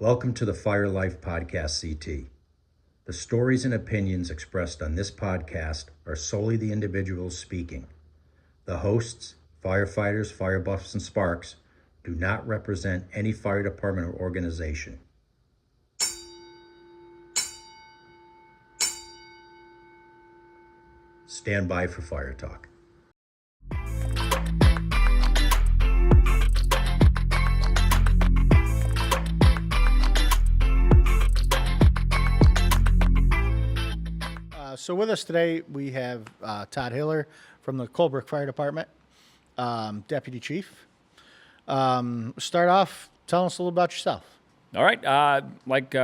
Welcome to the Fire Life Podcast CT. The stories and opinions expressed on this podcast are solely the individuals speaking. The hosts, firefighters, fire buffs, and sparks do not represent any fire department or organization. Stand by for fire talk. So with us today, we have Todd Hiller from the Colebrook Fire Department, Deputy Chief. Start off, tell us a little about yourself. All right. Like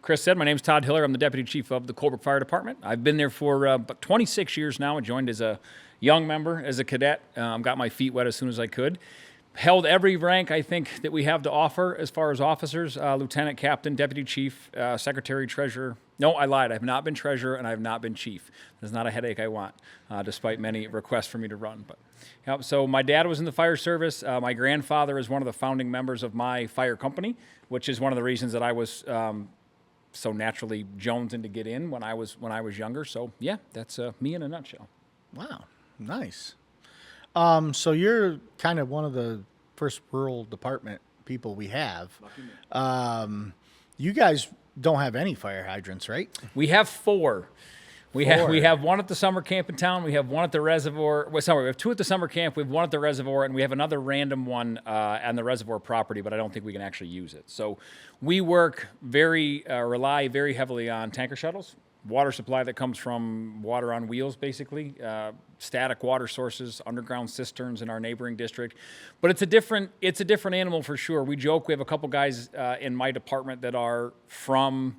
Chris said, my name's Todd Hiller. I'm the Deputy Chief of the Colebrook Fire Department. I've been there for about 26 years now. I joined as a young member, as a cadet. Got my feet wet as soon as I could. Held every rank, I think, that we have to offer as far as officers, lieutenant, captain, deputy chief, secretary, treasurer. No, I lied. I have not been treasurer, and I have not been chief. That's not a headache I want, despite many requests for me to run. But yeah, so my dad was in the fire service. My grandfather is one of the founding members of my fire company, which is one of the reasons that I was so naturally jonesing to get in when I was younger. So yeah, that's me in a nutshell. Wow, nice. So you're kind of one of the first rural department people we have. You guys don't have any fire hydrants, right? We have four. We have one at the summer camp in town. We have one at the reservoir. We have two at the summer camp. We have one at the reservoir, and we have another random one on the reservoir property, but I don't think we can actually use it. So we rely very heavily on tanker shuttles, water supply that comes from water on wheels, basically, static water sources, underground cisterns in our neighboring district. But it's a different animal for sure. We joke we have a couple guys in my department that are from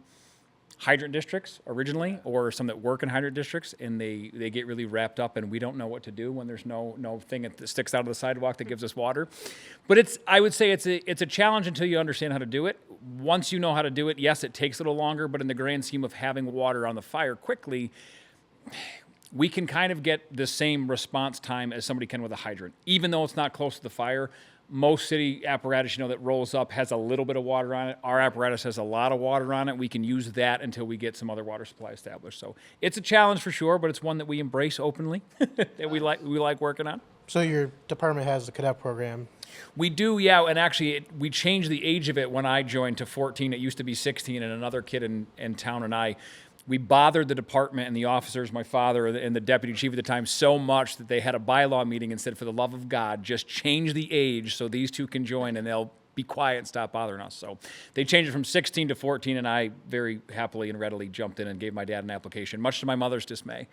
hydrant districts originally, or some that work in hydrant districts, and they get really wrapped up, and we don't know what to do when there's no thing that sticks out of the sidewalk that gives us water. But I would say it's a challenge until you understand how to do it. Once you know how to do it, yes, it takes a little longer, but in the grand scheme of having water on the fire quickly, we can kind of get the same response time as somebody can with a hydrant. Even though it's not close to the fire, most city apparatus, that rolls up has a little bit of water on it. Our apparatus has a lot of water on it. We can use that until we get some other water supply established. So it's a challenge for sure, but it's one that we embrace openly, that we like working on. So your department has the cadet program. We do, yeah, and actually we changed the age of it when I joined to 14. It used to be 16, and another kid in town and we bothered the department and the officers, my father and the deputy chief at the time, so much that they had a bylaw meeting and said, for the love of God, just change the age so these two can join and they'll be quiet and stop bothering us. So they changed it from 16 to 14, and I very happily and readily jumped in and gave my dad an application, much to my mother's dismay.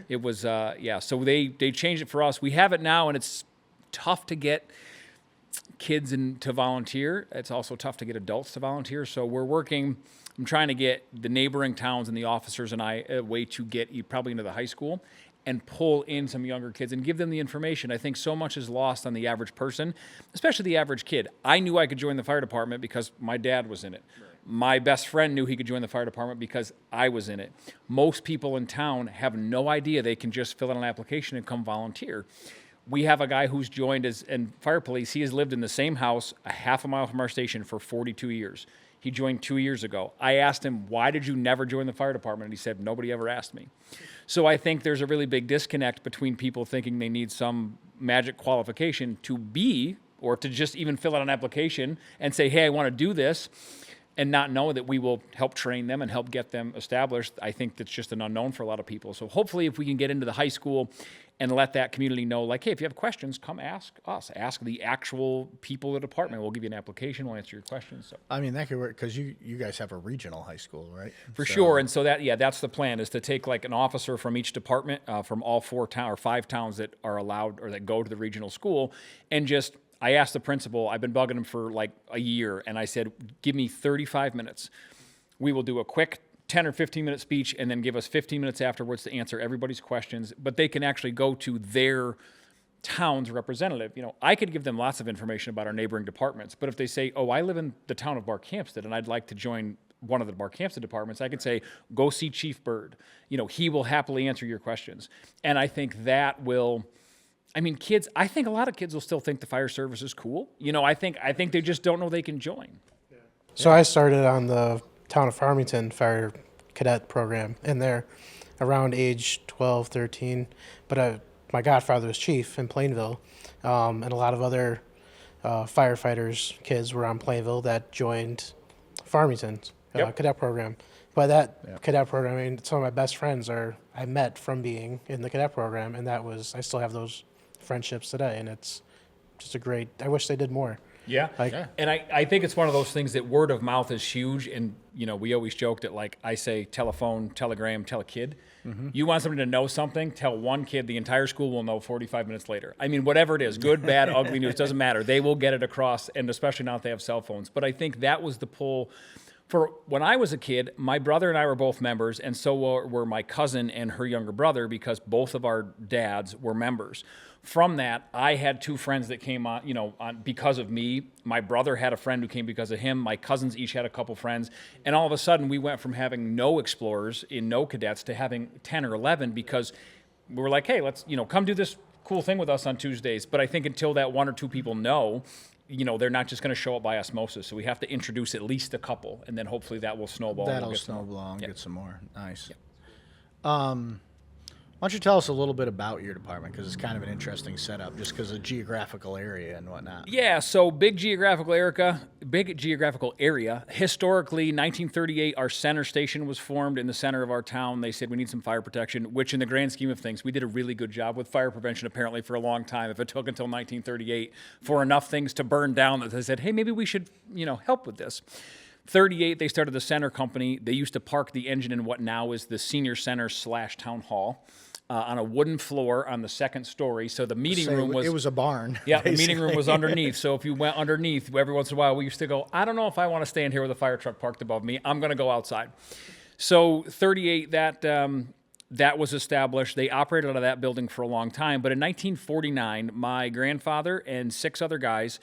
It was, so they changed it for us. We have it now, and it's tough to get kids to volunteer. It's also tough to get adults to volunteer. So I'm trying to get the neighboring towns and the officers and I a way to get you probably into the high school and pull in some younger kids and give them the information. I think so much is lost on the average person, especially the average kid. I knew I could join the fire department because my dad was in it. Right. My best friend knew he could join the fire department because I was in it. Most people in town have no idea they can just fill out an application and come volunteer. We have a guy who's joined in fire police. He has lived in the same house a half a mile from our station for 42 years. He joined 2 years ago. I asked him, why did you never join the fire department? And he said, nobody ever asked me. So I think there's a really big disconnect between people thinking they need some magic qualification to be, or to just even fill out an application and say, hey, I want to do this, and not know that we will help train them and help get them established. I think that's just an unknown for a lot of people. So hopefully if we can get into the high school and let that community know, like, hey, if you have questions, come ask us. Ask the actual people of the department. We'll give you an application. We'll answer your questions. So I mean, that could work because you guys have a regional high school, right? For sure. And so that's the plan, is to take like an officer from each department, from all 5 towns that are allowed or that go to the regional school, and I asked the principal, I've been bugging him for like a year, and I said, give me 35 minutes. We will do a quick 10 or 15-minute speech and then give us 15 minutes afterwards to answer everybody's questions, but they can actually go to their town's representative. I could give them lots of information about our neighboring departments, but if they say, oh, I live in the town of Barkhamsted and I'd like to join one of the Barkhamsted departments, I could say, go see Chief Bird. He will happily answer your questions. And I think that will... kids, I think a lot of kids will still think the fire service is cool. I think they just don't know they can join. Yeah. So I started on the town of Farmington fire cadet program in there around age 12, 13. But my godfather was chief in Plainville, and a lot of other firefighters, kids were on Plainville that joined Farmington's Yep. cadet program. But that cadet program, I mean, some of my best friends I met from being in the cadet program, and I still have those friendships today, and it's just I wish they did more. Yeah. Like, And I think it's one of those things that word of mouth is huge. And, we always joke that, like, I say telephone, telegram, tell a kid. You want somebody to know something, tell one kid, the entire school will know 45 minutes later. I mean, whatever it is, good, bad, ugly news, doesn't matter. They will get it across, and especially now that they have cell phones. But I think that was the pull. For when I was a kid, my brother and I were both members, and so were my cousin and her younger brother, because both of our dads were members. From that, I had two friends that came on because of me. My brother had a friend who came because of him. My cousins each had a couple friends. And all of a sudden, we went from having no explorers in no cadets to having 10 or 11, because we were like, hey, let's, come do this cool thing with us on Tuesdays. But I think until that one or two people know, they're not just going to show up by osmosis. So we have to introduce at least a couple, and then hopefully that will snowball. That'll snowball and get some more. Nice. Yeah. Why don't you tell us a little bit about your department, because it's kind of an interesting setup, just because of geographical area and whatnot. Yeah, so big geographical area. Historically, 1938, our center station was formed in the center of our town. They said we need some fire protection, which in the grand scheme of things, we did a really good job with fire prevention apparently for a long time. If it took until 1938 for enough things to burn down that they said, hey, maybe we should, help with this. 38, they started the center company. They used to park the engine in what now is the senior center / town hall. On a wooden floor on the second story. So the meeting room was... It was a barn. Yeah, the meeting room was underneath. So if you went underneath, every once in a while, we used to go, I don't know if I want to stand here with a fire truck parked above me. I'm going to go outside. So 38, that was established. They operated out of that building for a long time. But in 1949, my grandfather and 6 other guys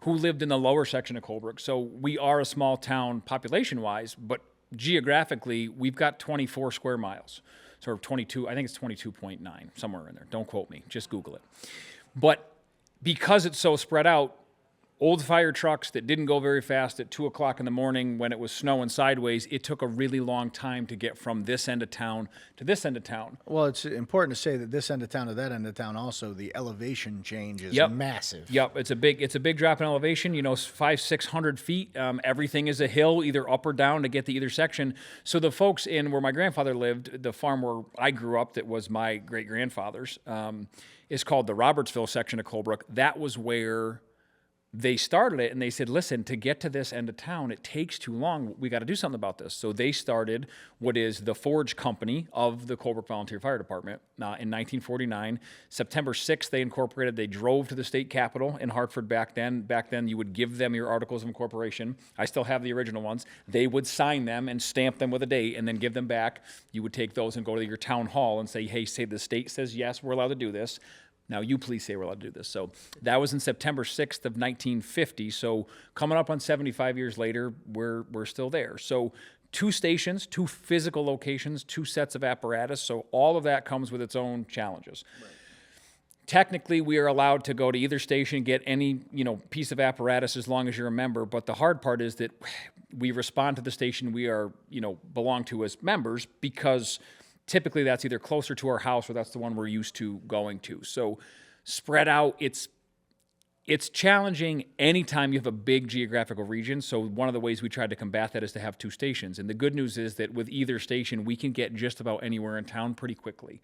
who lived in the lower section of Colebrook. So we are a small town population-wise, but geographically, we've got 24 square miles. Sort of 22, I think it's 22.9, somewhere in there. Don't quote me, just Google it. But because it's so spread out, old fire trucks that didn't go very fast at 2 o'clock in the morning when it was snowing sideways, it took a really long time to get from this end of town to this end of town. Well, it's important to say that this end of town to that end of town also, the elevation change is massive. Yep, it's a big drop in elevation, 500-600 feet. Everything is a hill, either up or down to get to either section. So the folks in where my grandfather lived, the farm where I grew up that was my great-grandfather's, is called the Robertsville section of Colebrook. That was where they started it, and they said, listen, to get to this end of town, it takes too long. We got to do something about this. So they started what is the Forge Company of the Colebrook Volunteer Fire Department in 1949. September 6th, they incorporated. They drove to the state capitol in Hartford back then. Back then, you would give them your articles of incorporation. I still have the original ones. They would sign them and stamp them with a date and then give them back. You would take those and go to your town hall and say, hey, say the state says, yes, we're allowed to do this. Now, you please say we're allowed to do this. So that was in September 6th of 1950. So coming up on 75 years later, we're still there. So 2 stations, 2 physical locations, 2 sets of apparatus. So all of that comes with its own challenges. Right. Technically, we are allowed to go to either station, get any piece of apparatus as long as you're a member. But the hard part is that we respond to the station we are belong to as members, because typically that's either closer to our house or that's the one we're used to going to. So spread out, it's challenging anytime you have a big geographical region. So one of the ways we tried to combat that is to have 2 stations. And the good news is that with either station, we can get just about anywhere in town pretty quickly.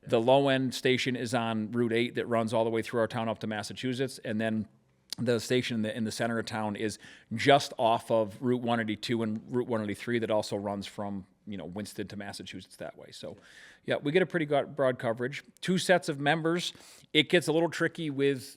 The low-end station is on Route 8 that runs all the way through our town up to Massachusetts. And then the station in the center of town is just off of Route 182 and Route 183 that also runs from Winston to Massachusetts that way. So, yeah, we get a pretty broad coverage. 2 sets of members. It gets a little tricky with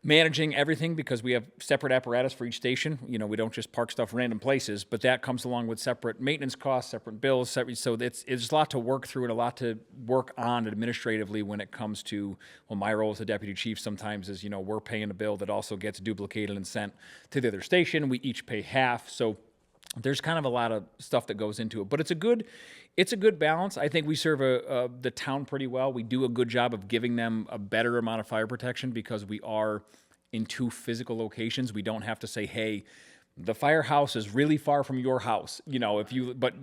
managing everything because we have separate apparatus for each station. We don't just park stuff random places, but that comes along with separate maintenance costs, separate bills. So it's a lot to work through and a lot to work on administratively when it comes to, well, my role as a deputy chief sometimes is, we're paying a bill that also gets duplicated and sent to the other station. We each pay half. So there's kind of a lot of stuff that goes into it, but it's a good balance. I think we serve the town pretty well. We do a good job of giving them a better amount of fire protection because we are in 2 physical locations. We don't have to say, hey, the firehouse is really far from your house, but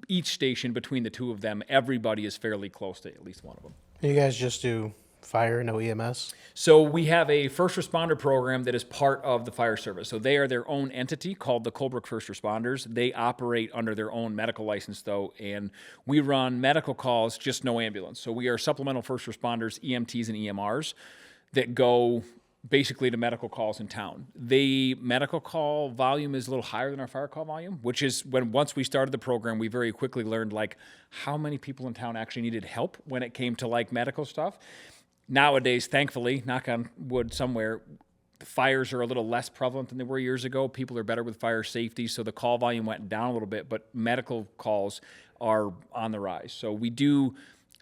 each station between the 2 of them, everybody is fairly close to at least one of them. You guys just do fire, no EMS? So we have a first responder program that is part of the fire service. So they are their own entity called the Colebrook First Responders. They operate under their own medical license, though, and we run medical calls, just no ambulance. So we are supplemental first responders, EMTs and EMRs, that go basically to medical calls in town. The medical call volume is a little higher than our fire call volume, which is once we started the program, we very quickly learned how many people in town actually needed help when it came to medical stuff. Nowadays, thankfully, knock on wood somewhere, the fires are a little less prevalent than they were years ago. People are better with fire safety, so the call volume went down a little bit, but medical calls are on the rise. So we do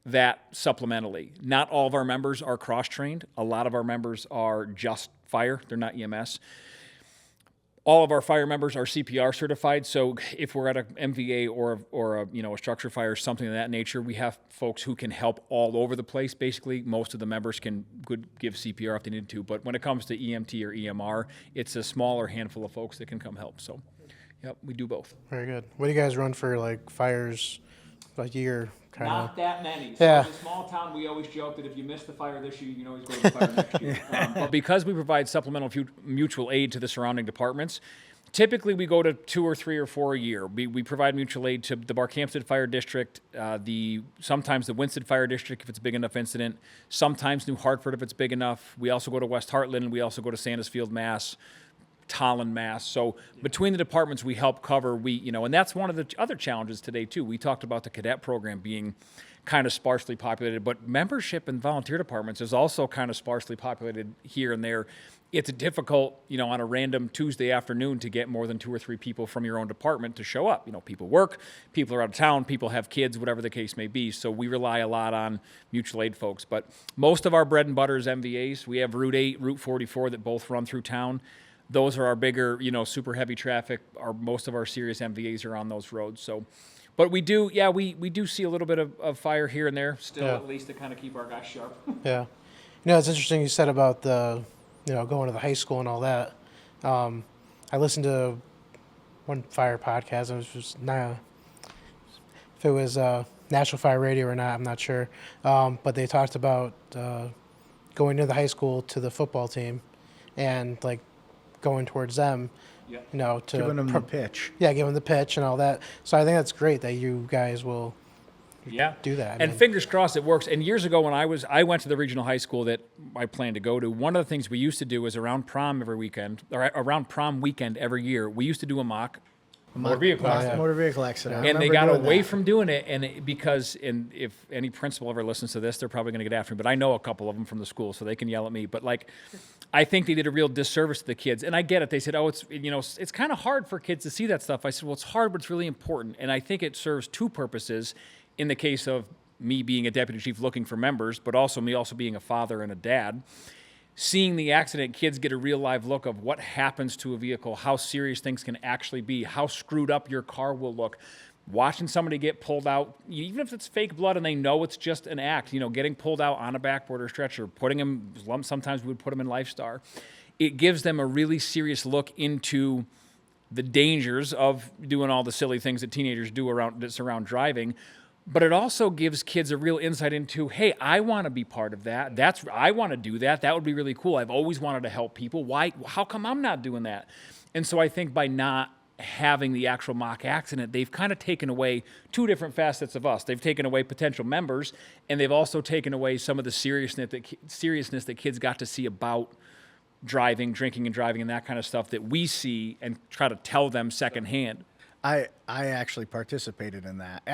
that supplementally. Not all of our members are cross-trained. A lot of our members are just fire. They're not EMS. All of our fire members are CPR certified, so if we're at a MVA or a structure fire, something of that nature, we have folks who can help all over the place. Basically, most of the members could give CPR if they needed to, but when it comes to EMT or EMR, it's a smaller handful of folks that can come help. So, yep, we do both. Very good. What do you guys run for fires a year? Not that many. So Yeah. in a small town, we always joke that if you miss the fire this year, you can always go to the fire next year. But because we provide supplemental mutual aid to the surrounding departments, typically we go to 2 or 3 or 4 a year. We provide mutual aid to the Barkhamsted Fire District, sometimes the Winston Fire District if it's a big enough incident, sometimes New Hartford if it's big enough. We also go to West Heartland, and we also go to Sandusfield, Mass., Tolland, Mass. So between the departments, we help cover, and that's one of the other challenges today, too. We talked about the cadet program being kind of sparsely populated, but membership in volunteer departments is also kind of sparsely populated here and there. It's difficult, on a random Tuesday afternoon to get more than 2 or 3 people from your own department to show up. People work, people are out of town, people have kids, whatever the case may be. So we rely a lot on mutual aid folks. But most of our bread and butter is MVAs. We have Route 8, Route 44 that both run through town. Those are our bigger, super heavy traffic. Most of our serious MVAs are on those roads. So, but we do see a little bit of fire here and there still, at least to kind of keep our guys sharp. Yeah. It's interesting you said about the, going to the high school and all that. I listened to one fire podcast. It was just if it was National Fire Radio or not, I'm not sure. But they talked about going to the high school to the football team and going towards them, to Giving them the pitch. Yeah, give them the pitch and all that. So I think that's great that you guys will do that. And fingers crossed it works. And years ago when I went to the regional high school that I planned to go to, one of the things we used to do was around prom every weekend, or around prom weekend every year, we used to do a mock motor vehicle accident. Motor vehicle accident. And they got away from doing it, because if any principal ever listens to this, they're probably going to get after me. But I know a couple of them from the school, so they can yell at me. But I think they did a real disservice to the kids. And I get it. They said, it's kind of hard for kids to see that stuff. I said, well, it's hard, but it's really important. And I think it serves 2 purposes in the case of me being a deputy chief looking for members, but also me also being a father and a dad. Seeing the accident, kids get a real live look of what happens to a vehicle, how serious things can actually be, how screwed up your car will look. Watching somebody get pulled out, even if it's fake blood and they know it's just an act, getting pulled out on a backboard or stretcher, putting them, sometimes we would put them in LifeStar. It gives them a really serious look into the dangers of doing all the silly things that teenagers do that surround driving. But it also gives kids a real insight into, hey, I want to be part of that. I want to do that. That would be really cool. I've always wanted to help people. Why? How come I'm not doing that? And so I think by not having the actual mock accident, they've kind of taken away 2 different facets of us. They've taken away potential members, and they've also taken away some of the seriousness that kids got to see about drinking and driving and that kind of stuff that we see and try to tell them secondhand. I actually participated in that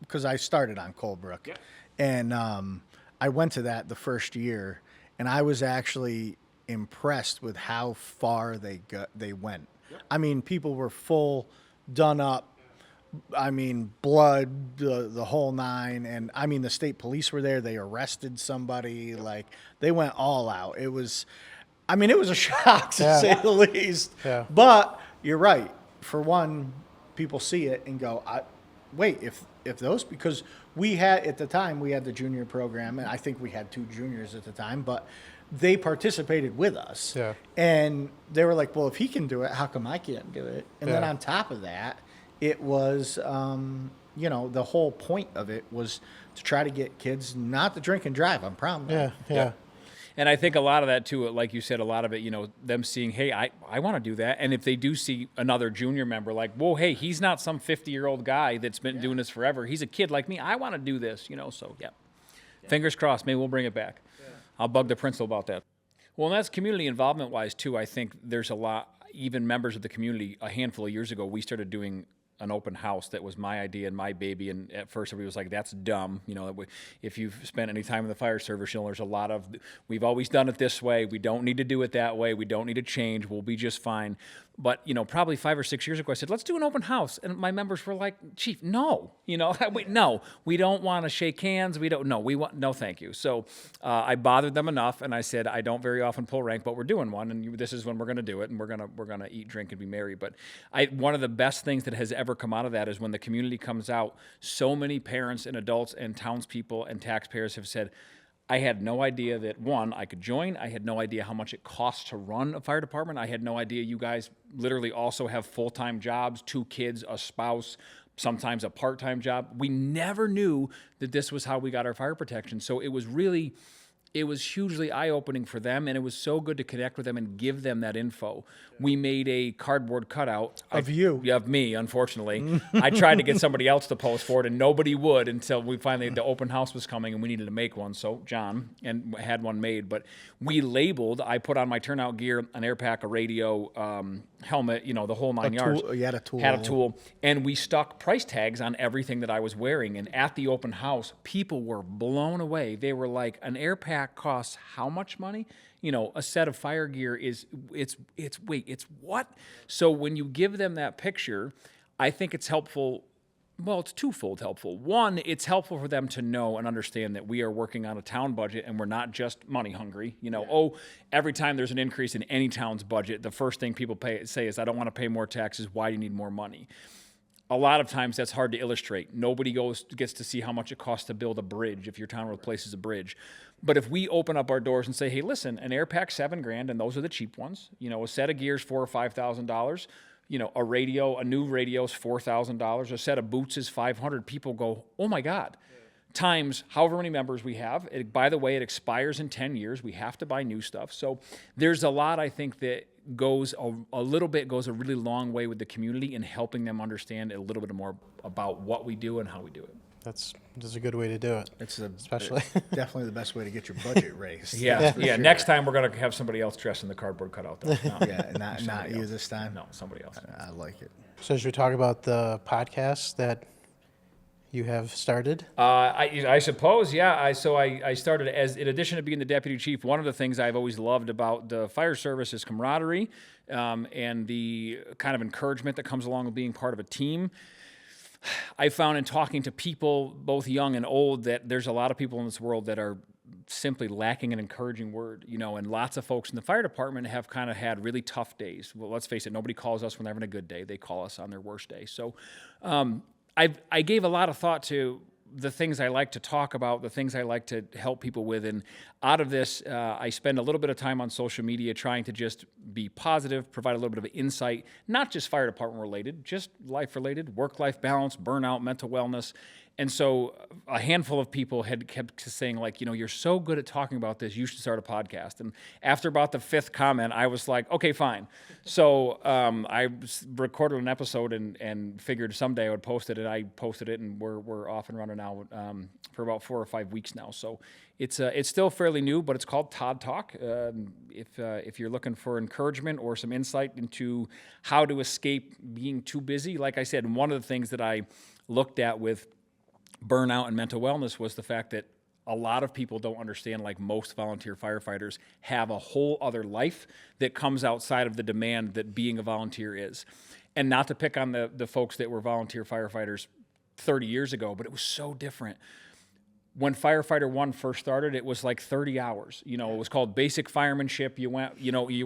because I started on Colebrook, and I went to that the first year, and I was actually impressed with how far they went. I mean, people were full, done up. I mean, blood, the whole 9, and I mean, the state police were there. They arrested somebody. They went all out. It was a shock to say the least. Yeah. But you're right. For one, people see it and go, wait, if those, because we had, at the time, we had the junior program, and I think we had 2 juniors at the time, but they participated with us. Yeah. And they were like, well, if he can do it, how come I can't do it? And then Yeah. on top of that, it was, you know, the whole point of it was to try to get kids not to drink and drive. I'm proud of Yeah. that. Yeah. And I think a lot of that too, like you said, a lot of it, you know, them seeing, hey, I want to do that. And if they do see another junior member, like, whoa, hey, he's not some 50-year-old guy that's been doing this forever. He's a kid like me. I want to do this, you know. So, yeah. Fingers crossed. Maybe we'll bring it back. Yeah. I'll bug the principal about that. Well, and that's community involvement-wise too. I think there's a lot, even members of the community, a handful of years ago, we started doing an open house that was my idea and my baby. And at first everybody was like, that's dumb. You know, if you've spent any time in the fire service, you know, there's a lot of, we've always done it this way. We don't need to do it that way. We don't need to change. We'll be just fine. But, you know, probably 5 or 6 years ago, I said, let's do an open house. And my members were like, Chief, no, you know, no, we don't want to shake hands. We don't, no, we want, no, thank you. So I bothered them enough. And I said, I don't very often pull rank, but we're doing one. And this is when we're going to do it. And we're going to eat, drink, and be merry. But one of the best things that has ever come out of that is when the community comes out, so many parents and adults and townspeople and taxpayers have said, I had no idea that, one, I could join. I had no idea how much it costs to run a fire department. I had no idea you guys literally also have full-time jobs, 2 kids, a spouse, sometimes a part-time job. We never knew that this was how we got our fire protection. So it was hugely eye-opening for them, and it was so good to connect with them and give them that info. We made a cardboard cutout. Of you. Of me, unfortunately. I tried to get somebody else to post for it, and nobody would until we finally, the open house was coming, and we needed to make one. So John had one made. But we labeled, I put on my turnout gear, an air pack, a radio, helmet, you know, the whole 9 yards. You had a tool. Had a tool. And we stuck price tags on everything that I was wearing. And at the open house, people were blown away. They were like, an air pack costs how much money? You know, a set of fire gear it's what? So when you give them that picture, I think it's helpful. Well, it's twofold helpful. One, it's helpful for them to know and understand that we are working on a town budget and we're not just money hungry. You know, every time there's an increase in any town's budget, the first thing people say is, I don't want to pay more taxes. Why do you need more money? A lot of times that's hard to illustrate. Nobody gets to see how much it costs to build a bridge if your town replaces a bridge. But if we open up our doors and say, hey, listen, an air pack $7,000, and those are the cheap ones. You know, a set of gears $4,000 or $5,000. You know, a new radio is $4,000. A set of boots is $500. People go, oh my God. Yeah. Times however many members we have. By the way, it expires in 10 years. We have to buy new stuff. So there's a lot, I think, that goes a really long way with the community in helping them understand a little bit more about what we do and how we do it. That's a good way to do it. It's especially definitely the best way to get your budget raised. Yeah. Sure. Next time we're gonna have somebody else dressed in the cardboard cutout. Though. No. Yeah, not you this time. No, somebody else. I like it. So should we talk about the podcast that you have started? I suppose, yeah. I started as, in addition to being the deputy chief, one of the things I've always loved about the fire service is camaraderie and the kind of encouragement that comes along with being part of a team. I found in talking to people, both young and old, that there's a lot of people in this world that are simply lacking an encouraging word, you know, and lots of folks in the fire department have kind of had really tough days. Well, let's face it, nobody calls us when they're having a good day. They call us on their worst day. So I gave a lot of thought to the things I like to talk about, the things I like to help people with. And out of this, I spend a little bit of time on social media trying to just be positive, provide a little bit of insight, not just fire department related, just life related, work-life balance, burnout, mental wellness. And so a handful of people had kept saying, like, you know, you're so good at talking about this, you should start a podcast. And after about the 5th comment, I was like, okay, fine. So I recorded an episode and figured someday I would post it, and I posted it, and we're off and running now for about 4 or 5 weeks now. So it's still fairly new, but it's called Todd Talk. If you're looking for encouragement or some insight into how to escape being too busy, like I said, one of the things that I looked at with burnout and mental wellness was the fact that a lot of people don't understand, like most volunteer firefighters have a whole other life that comes outside of the demand that being a volunteer is. And not to pick on the folks that were volunteer firefighters 30 years ago, but it was so different. when firefighter 1 first started, it was like 30 hours. You know, it was called basic firemanship. You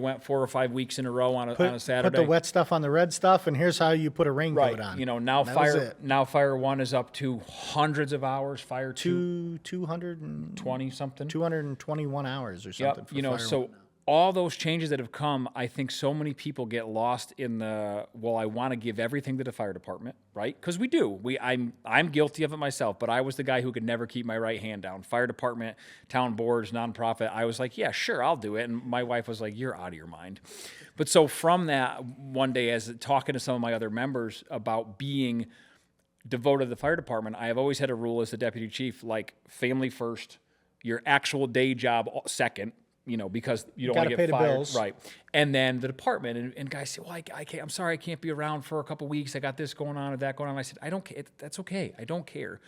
went 4 or 5 weeks in a row on a Saturday. Put the wet stuff on the red stuff, and here's how you put a raincoat on. You know, now fire 1 is up to hundreds of hours. Fire 2, 220 something, 221 hours or something. Yep. You know, so all those changes that have come, I think so many people get lost in I want to give everything to the fire department, right? Because we do. I'm guilty of it myself, but I was the guy who could never keep my right hand down. Fire department, town boards, nonprofit, I was like, yeah, sure, I'll do it. And my wife was like, you're out of your mind. But so from that, one day, as talking to some of my other members about being devoted to the fire department, I have always had a rule as the deputy chief, like family first, your actual day job second, you know, because you don't want to get fired. Pay the bills. Right. And then the department, and guys say, well, I can't, I'm sorry, I can't be around for a couple of weeks. I got this going on or that going on. I said, I don't care. That's okay. I don't care.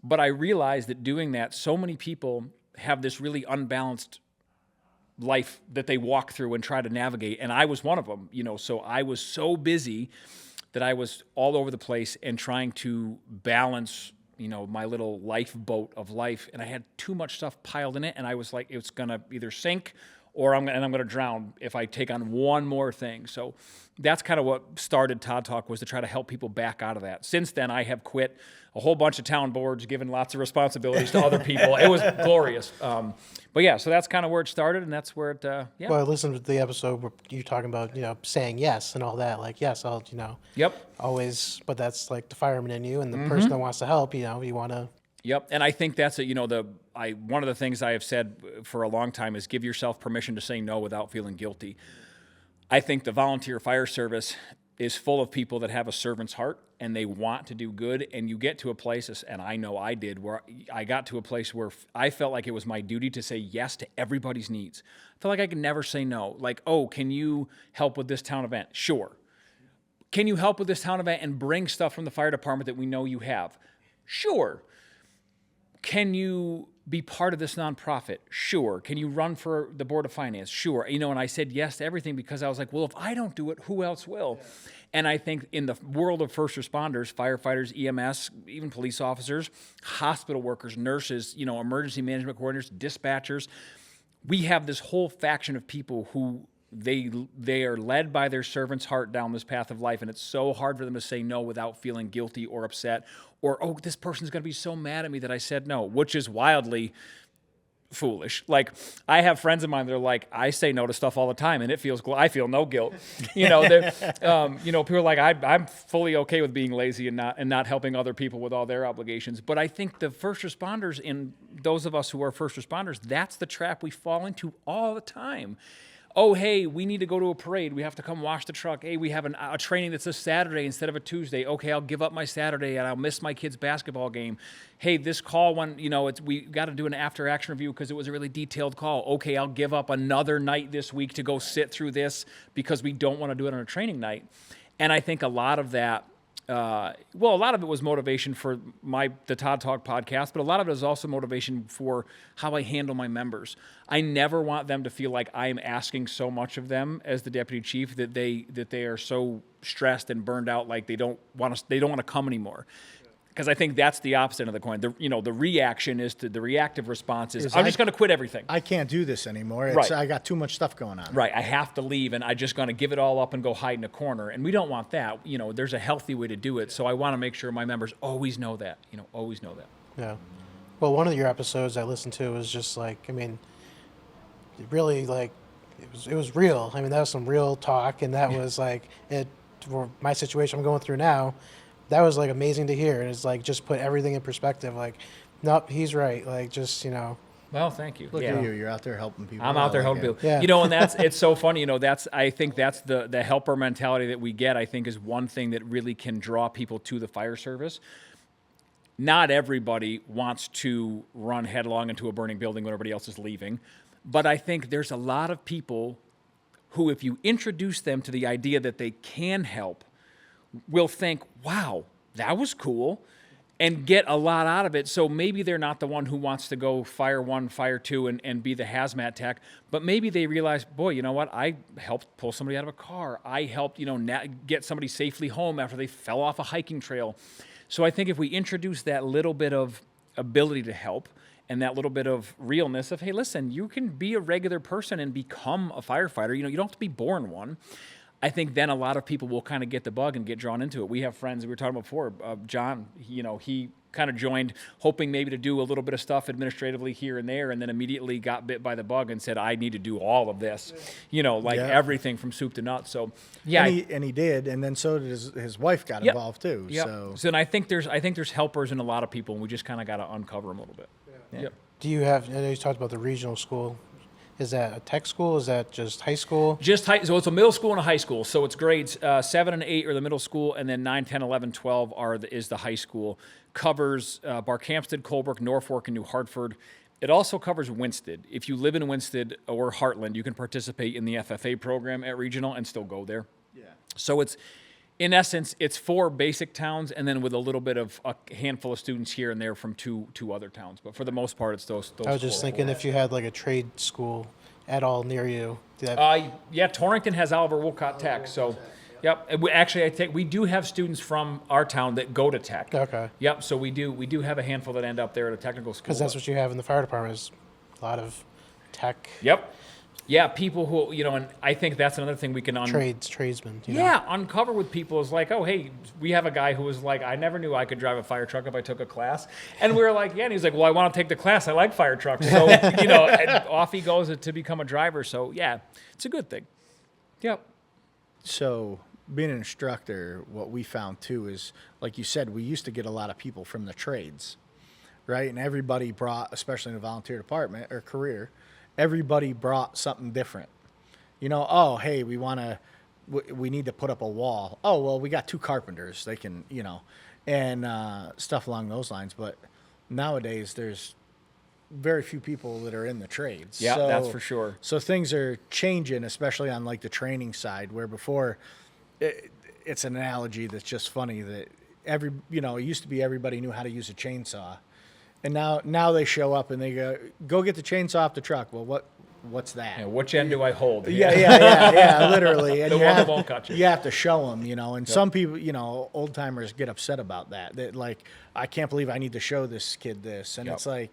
But I realized that doing that, so many people have this really unbalanced life that they walk through and try to navigate. And I was one of them, you know, so I was so busy that I was all over the place and trying to balance, you know, my little lifeboat of life, and I had too much stuff piled in it, and I was like, it's gonna either sink or I'm gonna drown if I take on one more thing. So that's kind of what started Todd Talk, was to try to help people back out of that. Since then, I have quit a whole bunch of town boards, given lots of responsibilities to other people. It was glorious. But yeah, so that's kind of where it started, and that's where it, yeah. Well, I listened to the episode where you're talking about, you know, saying yes and all that. Like, yes, I'll, you know. Yep. Always, but that's like the fireman in you and the person that wants to help, you know, you want to. Yep, and I think that's one of the things I have said for a long time is give yourself permission to say no without feeling guilty. I think the volunteer fire service is full of people that have a servant's heart and they want to do good, and you get to a place, and I know I did, where I got to a place where I felt like it was my duty to say yes to everybody's needs. I felt like I could never say no. Like, oh, can you help with this town event? Sure. Can you help with this town event and bring stuff from the fire department that we know you have? Sure. Can you be part of this nonprofit? Sure. Can you run for the Board of Finance? Sure. You know, and I said yes to everything because I was like, well, if I don't do it, who else will? Yeah. And I think in the world of first responders, firefighters, EMS, even police officers, hospital workers, nurses, you know, emergency management coordinators, dispatchers, we have this whole faction of people who they are led by their servant's heart down this path of life, and it's so hard for them to say no without feeling guilty or upset, or, oh, this person's going to be so mad at me that I said no, which is wildly foolish. Like, I have friends of mine that are like, I say no to stuff all the time, and I feel no guilt. You know, you know, people are like, I'm fully okay with being lazy and not helping other people with all their obligations. But I think the first responders, and those of us who are first responders, that's the trap we fall into all the time. Oh, hey, we need to go to a parade. We have to come wash the truck. Hey, we have a training that's a Saturday instead of a Tuesday. Okay, I'll give up my Saturday and I'll miss my kid's basketball game. Hey, this call, we got to do an after-action review because it was a really detailed call. Okay, I'll give up another night this week to go sit through this because we don't want to do it on a training night. And I think a lot of that, a lot of it was motivation for the Todd Talk podcast, but a lot of it is also motivation for how I handle my members. I never want them to feel like I am asking so much of them as the deputy chief that they are so stressed and burned out, like they don't want to come anymore. Because I think that's the opposite of the coin. The reaction is the reactive response is I'm just going to quit everything. I can't do this anymore. Right. I got too much stuff going on. Right. I have to leave, and I'm just going to give it all up and go hide in a corner. And we don't want that. You know, there's a healthy way to do it. So I want to make sure my members always know that. You know, always know that. Yeah. Well, one of your episodes I listened to was just like, I mean, really, like, it was real. I mean, that was some real talk, and that was like for my situation I'm going through now. That was like amazing to hear, and it's like just put everything in perspective. Like, nope, he's right. Like, just, you know. Well, thank you. Look at you. You're out there helping people. I'm out there helping people. Yeah. You know, and it's so funny. You know, I think that's the helper mentality that we get. I think is one thing that really can draw people to the fire service. Not everybody wants to run headlong into a burning building when everybody else is leaving, but I think there's a lot of people who, if you introduce them to the idea that they can help, will think, wow, that was cool, and get a lot out of it. So maybe they're not the one who wants to go fire 1, fire 2, and be the hazmat tech, but maybe they realize, boy, you know what? I helped pull somebody out of a car. I helped, get somebody safely home after they fell off a hiking trail. So I think if we introduce that little bit of ability to help and that little bit of realness of, hey, listen, you can be a regular person and become a firefighter. You don't have to be born one. I think then a lot of people will kind of get the bug and get drawn into it. We have friends we were talking about before. John, he kind of joined hoping maybe to do a little bit of stuff administratively here and there, and then immediately got bit by the bug and said, I need to do all of this, everything from soup to nuts. So yeah. And he did, and then so did his wife got involved too. Yep. So and I think there's helpers in a lot of people, and we just kind of got to uncover them a little bit. Yeah. Yep. Do you have? I know you talked about the regional school. Is that a tech school? Is that just high school? Just high. So it's a middle school and a high school. So it's grades 7 and 8 are the middle school, and then 9, 10, 11, 12 is the high school. Covers Barkhamsted, Colebrook, Norfolk, and New Hartford. It also covers Winsted. If you live in Winsted or Heartland, you can participate in the FFA program at regional and still go there. Yeah. So it's, in essence, it's 4 basic towns, and then with a little bit of a handful of students here and there from two other towns. But for the most part, it's those. I was just thinking if you had like a trade school at all near you. Torrington has Oliver Wolcott Tech. So, yep. And we do have students from our town that go to Tech. Okay. Yep. So we do have a handful that end up there at a technical school. Because that's what you have in the fire department is a lot of tech. Yep. Yeah, people who, and I think that's another thing we can tradesmen. Uncover with people is like, oh, hey, we have a guy who was like, I never knew I could drive a fire truck if I took a class. And we were like, yeah, and he's like, well, I want to take the class. I like fire trucks. So, and off he goes to become a driver. So, yeah, it's a good thing. Yep. So being an instructor, what we found too is, like you said, we used to get a lot of people from the trades, right? And everybody brought, especially in a volunteer department or career, everybody brought something different. Oh, hey, we need to put up a wall. Oh, well, we got 2 carpenters. They can, and stuff along those lines. But nowadays, there's very few people that are in the trades. Yeah, that's for sure. So things are changing, especially on like the training side, where before it's an analogy that's just funny that it used to be everybody knew how to use a chainsaw. And now they show up and they go get the chainsaw off the truck. Well, what's that? Yeah, which end do I hold? Yeah, literally. And the one that won't cut you. You have to show them, and some people, old timers get upset about that. That like, I can't believe I need to show this kid this, and it's like,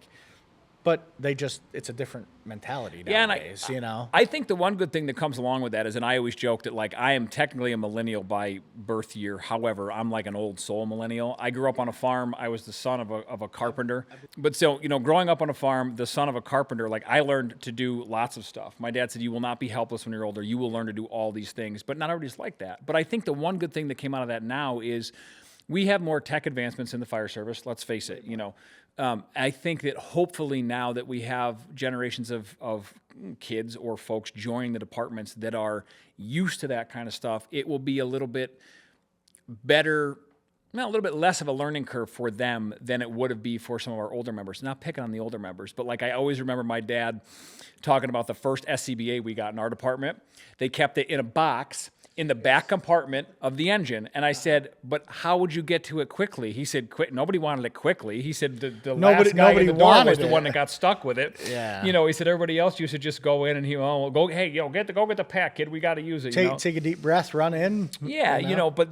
but it's a different mentality nowadays, I think the one good thing that comes along with that is, and I always joke that like I am technically a millennial by birth year. However, I'm like an old soul millennial. I grew up on a farm. I was the son of a carpenter. But so, growing up on a farm, the son of a carpenter, like I learned to do lots of stuff. My dad said, you will not be helpless when you're older. You will learn to do all these things. But not everybody's like that. But I think the one good thing that came out of that now is we have more tech advancements in the fire service. Let's face it, I think that hopefully now that we have generations of kids or folks joining the departments that are used to that kind of stuff, it will be a little bit better, a little bit less of a learning curve for them than it would have been for some of our older members. Not picking on the older members, but like I always remember my dad talking about the first SCBA we got in our department. They kept it in a box in the back compartment of the engine. And I said, but how would you get to it quickly? He said, nobody wanted it quickly. He said, the last guy in the door was the one that got stuck with it. Yeah. He said, everybody else used to just go in and go, hey, get the pack, kid. We got to use it. Take a deep breath, run in. Yeah, but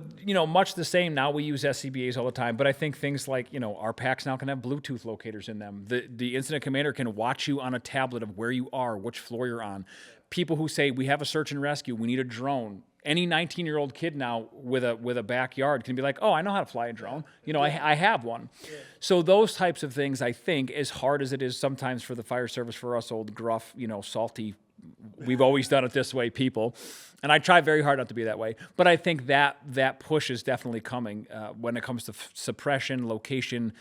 much the same now. We use SCBAs all the time. But I think things like, our packs now can have Bluetooth locators in them. The incident commander can watch you on a tablet of where you are, which floor you're on. People who say, we have a search and rescue, we need a drone. Any 19-year-old kid now with a backyard can be like, oh, I know how to fly a drone. I have one. Yeah. So those types of things, I think, as hard as it is sometimes for the fire service, for us old, gruff, salty, we've always done it this way people. And I try very hard not to be that way. But I think that push is definitely coming when it comes to suppression, location,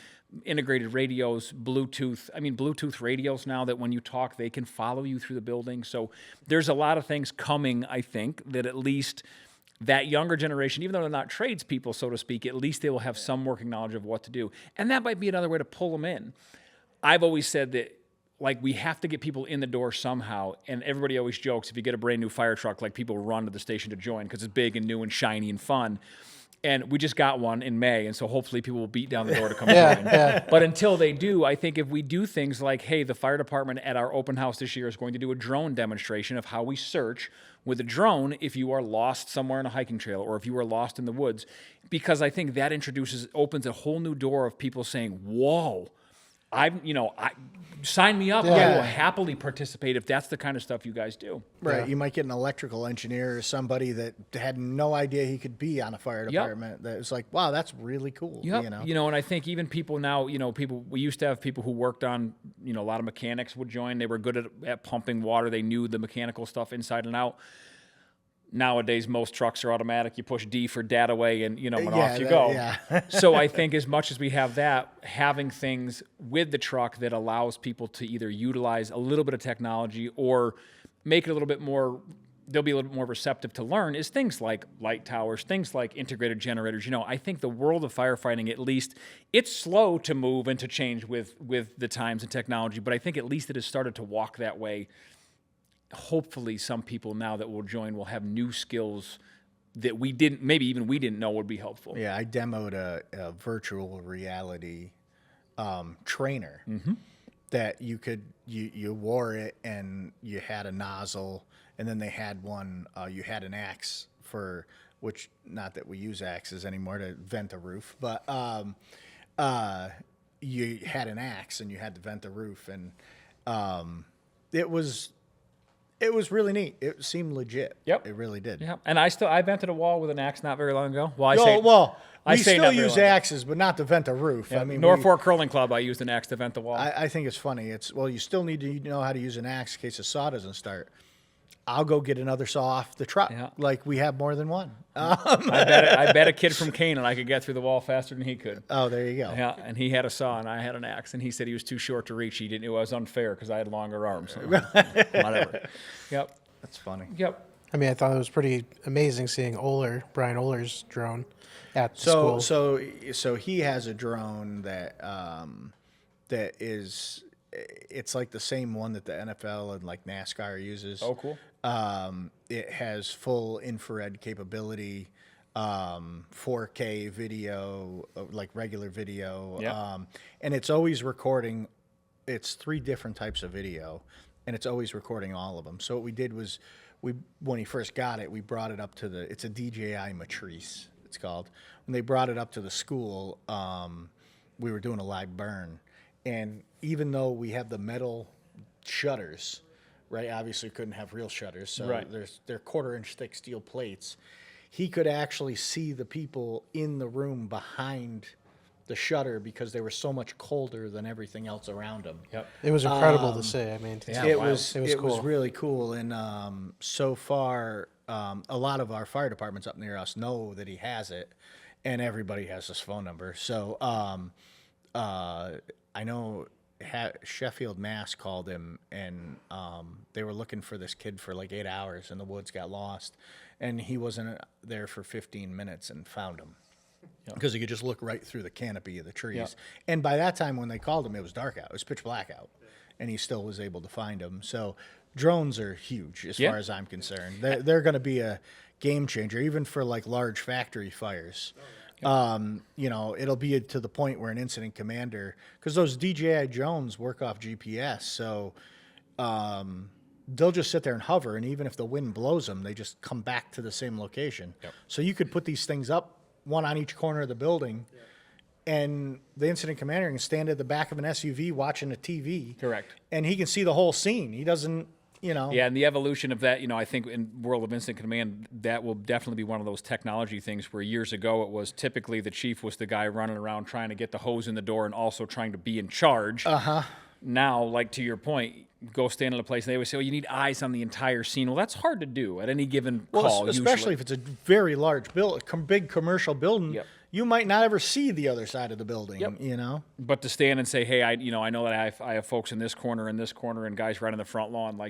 integrated radios, Bluetooth. I mean, Bluetooth radios now that when you talk, they can follow you through the building. So there's a lot of things coming, I think, that at least that younger generation, even though they're not tradespeople, so to speak, at least they will have some working knowledge of what to do. And that might be another way to pull them in. I've always said that, like, we have to get people in the door somehow. And everybody always jokes, if you get a brand new fire truck, like, people run to the station to join because it's big and new and shiny and fun. And we just got one in May, and so hopefully people will beat down the door to come join. Yeah. But until they do, I think if we do things like, hey, the fire department at our open house this year is going to do a drone demonstration of how we search with a drone if you are lost somewhere in a hiking trail or if you are lost in the woods, because I think that opens a whole new door of people saying, whoa, sign me up. I Yeah. will happily participate if that's the kind of stuff you guys do. Right. Yeah. You might get an electrical engineer or somebody that had no idea he could be on a fire department. That was like, wow, that's really cool. Yep. You know? And I think even people now, we used to have people who worked on, a lot of mechanics would join. They were good at pumping water. They knew the mechanical stuff inside and out. Nowadays, most trucks are automatic. You push D for data away and, and off you go. Yeah. So I think as much as we have that, having things with the truck that allows people to either utilize a little bit of technology or make it a little bit more, they'll be a little bit more receptive to learn, is things like light towers, things like integrated generators. I think the world of firefighting, at least, it's slow to move and to change with the times and technology, but I think at least it has started to walk that way. Hopefully some people now that will join will have new skills that we didn't know would be helpful. Yeah, I demoed a virtual reality trainer that you could you wore it and you had a nozzle, and then they had one you had an axe for, which, not that we use axes anymore to vent a roof, but you had an axe and you had to vent the roof, and it was really neat. It seemed legit. Yep. It really did. Yeah, and I vented a wall with an axe not very long ago. Well, we say still not very use long ago. axes, but not to vent a roof. Yeah, I mean, Norfolk Curling Club, I used an axe to vent the wall. I think it's funny. You still need to know how to use an axe in case the saw doesn't start. I'll go get another saw off the truck. Yeah. Like, we have more than one. I bet a kid from Canaan I could get through the wall faster than he could. Oh, there you go. Yeah, and he had a saw and I had an axe, and he said he was too short to reach. He didn't. It was unfair because I had longer arms. So whatever. Yep. That's funny. Yep. I mean, I thought it was pretty amazing seeing Brian Ohler's drone at the school. So he has a drone that is, it's like the same one that the NFL and like NASCAR uses. Oh, cool. It has full infrared capability, 4K video, like regular video, Yep. and it's always recording. It's 3 different types of video, and it's always recording all of them. So what we did was, when he first got it, we brought it up to it's a DJI Matrice, it's called. When they brought it up to the school, we were doing a live burn, and even though we have the metal shutters, right? Obviously, couldn't have real shutters, so Right. they're 1/4-inch thick steel plates. He could actually see the people in the room behind the shutter because they were so much colder than everything else around them. Yep. It was incredible to see. I mean, Yeah. It wild. was It was cool. really cool, and so far, a lot of our fire departments up near us know that he has it, and everybody has his phone number. So I know Sheffield, Mass called him, and they were looking for this kid for like 8 hours, and the woods got lost, and he wasn't there for 15 minutes and found him. Because he could just look right through the canopy of the trees. Yep. And by that time, when they called him, it was dark out. It was pitch black out. And he still was able to find him. So drones are huge as Yeah. far as I'm concerned. They're going to be a game changer, even for like large factory fires. It'll be to the point where an incident commander, because those DJI drones work off GPS, so they'll just sit there and hover, and even if the wind blows them, they just come back to the same location. Yep. So you could put these things up, one on each corner of the building, and the incident commander can stand at the back of an SUV watching a TV. Correct. And he can see the whole scene. He doesn't, Yeah, and the evolution of that, I think in world of incident command, that will definitely be one of those technology things where years ago it was typically the chief was the guy running around trying to get the hose in the door and also trying to be in charge. Now, like to your point, go stand in a place and they always say, you need eyes on the entire scene. Well, that's hard to do at any given call. Especially usually. if it's a very large big commercial building. Yep. You might not ever see the other side of the building. Yep. But to stand and say, hey, I know that I have folks in this corner and guys right on the front lawn,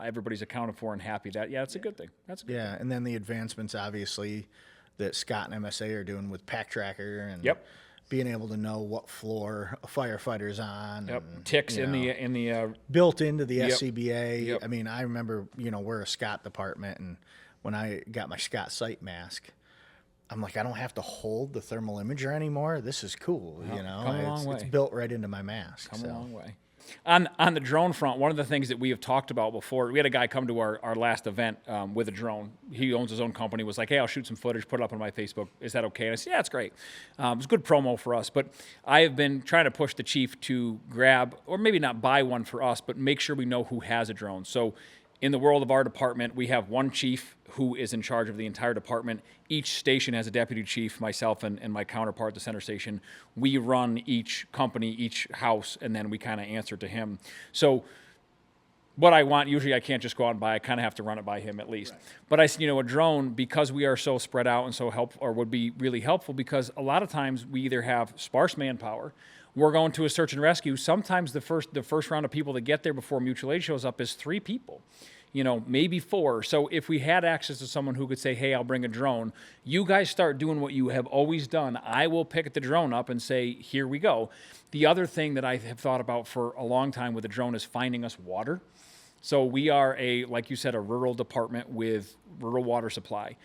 everybody's accounted for and happy. That's a good thing. That's a good thing. Yeah, and then the advancements, obviously, that Scott and MSA are doing with Pack Tracker and Yep. being able to know what floor a firefighter's on. Yep. And, Ticks in the built into the Yep. SCBA. Yep. I mean, I remember, we're a Scott department, and when I got my Scott sight mask, I'm like, I don't have to hold the thermal imager anymore. This is cool, come a long It's way. built right into my mask. come a long way. on the drone front, one of the things that we have talked about before, we had a guy come to our last event with a drone. He owns his own company, was like, hey, I'll shoot some footage, put it up on my Facebook. Is that okay? And I said, yeah, it's great. It was good promo for us. But I have been trying to push the chief to grab, or maybe not buy one for us, but make sure we know who has a drone. So in the world of our department, we have one chief who is in charge of the entire department. Each station has a deputy chief, myself and my counterpart, the center station. We run each company, each house, and then we kind of answer to him. So what I want, usually I can't just go out and buy, I kind of have to run it by him at least. Right. But a drone, because we are so spread out and so helpful, or would be really helpful, because a lot of times we either have sparse manpower, we're going to a search and rescue. Sometimes the first round of people that get there before mutual aid shows up is 3 people, maybe 4. So if we had access to someone who could say, hey, I'll bring a drone, you guys start doing what you have always done. I will pick the drone up and say, here we go. The other thing that I have thought about for a long time with a drone is finding us water. So we are like you said, a rural department with rural water supply.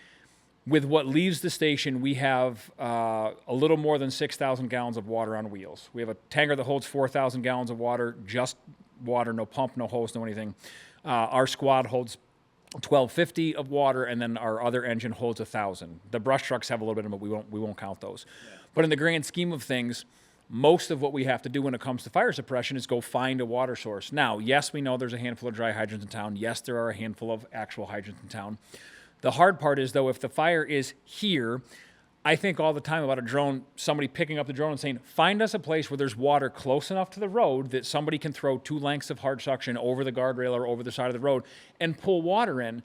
With what leaves the station, we have a little more than 6,000 gallons of water on wheels. We have a tanker that holds 4,000 gallons of water, just water, no pump, no hose, no anything. Our squad holds 1,250 of water, and then our other engine holds 1,000. The brush trucks have a little bit of it, but we won't count those. Yeah. But in the grand scheme of things, most of what we have to do when it comes to fire suppression is go find a water source. Now, yes, we know there's a handful of dry hydrants in town. Yes, there are a handful of actual hydrants in town. The hard part is, though, if the fire is here, I think all the time about a drone, somebody picking up the drone and saying, find us a place where there's water close enough to the road that somebody can throw 2 lengths of hard suction over the guardrail or over the side of the road and pull water in.